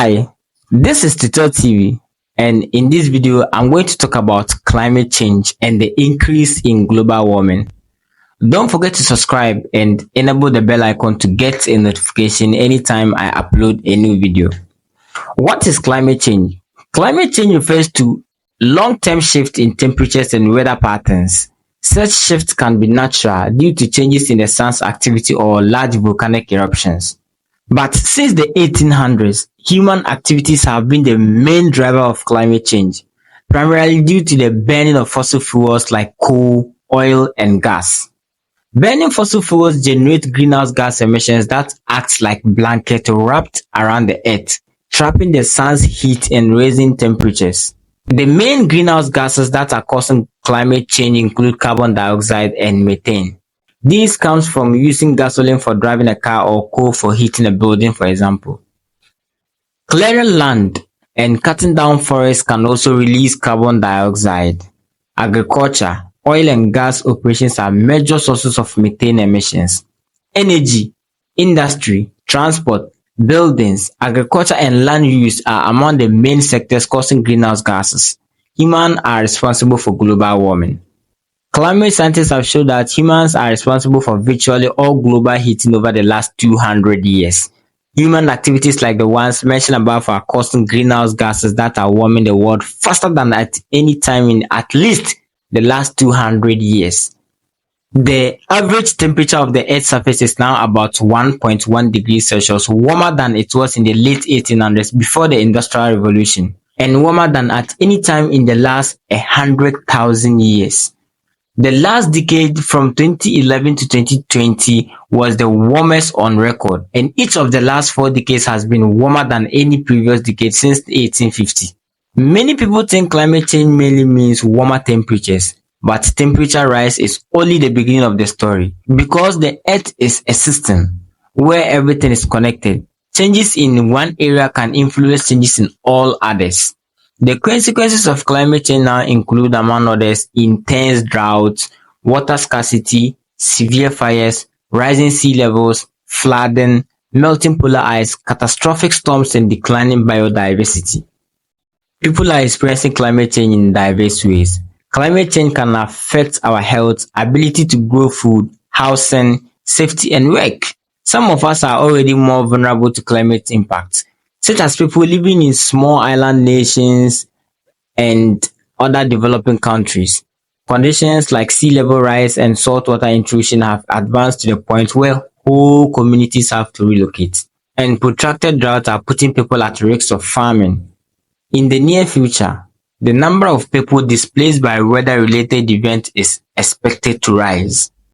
Hi, this is Tutor TV, and in this video, I'm going to talk about climate change and the increase in global warming. Don't forget to subscribe and enable the bell icon to get a notification anytime I upload a new video. What is climate change? Climate change refers to long-term shift in temperatures and weather patterns. Such shifts can be natural due to changes in the sun's activity or large volcanic eruptions. But since the 1800s, human activities have been the main driver of climate change, primarily due to the burning of fossil fuels like coal, oil, and gas. Burning fossil fuels generate greenhouse gas emissions that act like blanket wrapped around the earth, trapping the sun's heat and raising temperatures. The main greenhouse gases that are causing climate change include carbon dioxide and methane. This comes from using gasoline for driving a car or coal for heating a building, for example. Clearing land and cutting down forests can also release carbon dioxide. Agriculture, oil and gas operations are major sources of methane emissions. Energy, industry, transport, buildings, agriculture and land use are among the main sectors causing greenhouse gases. Humans are responsible for global warming. Climate scientists have shown that humans are responsible for virtually all global heating over the last 200 years. Human activities like the ones mentioned above are causing greenhouse gases that are warming the world faster than at any time in at least the last 200 years. The average temperature of the Earth's surface is now about 1.1 degrees Celsius, warmer than it was in the late 1800s before the Industrial Revolution, and warmer than at any time in the last 100,000 years. The last decade from 2011 to 2020 was the warmest on record, and each of the last 4 decades has been warmer than any previous decade since 1850. Many people think climate change mainly means warmer temperatures, but temperature rise is only the beginning of the story. Because the Earth is a system where everything is connected, changes in one area can influence changes in all others. The consequences of climate change now include, among others, intense droughts, water scarcity, severe fires, rising sea levels, flooding, melting polar ice, catastrophic storms, and declining biodiversity. People are experiencing climate change in diverse ways. Climate change can affect our health, ability to grow food, housing, safety, and work. Some of us are already more vulnerable to climate impacts, such as people living in small island nations and other developing countries. Conditions like sea level rise and saltwater intrusion have advanced to the point where whole communities have to relocate, and protracted droughts are putting people at risk of famine. In the near future, the number of people displaced by weather-related events is expected to rise.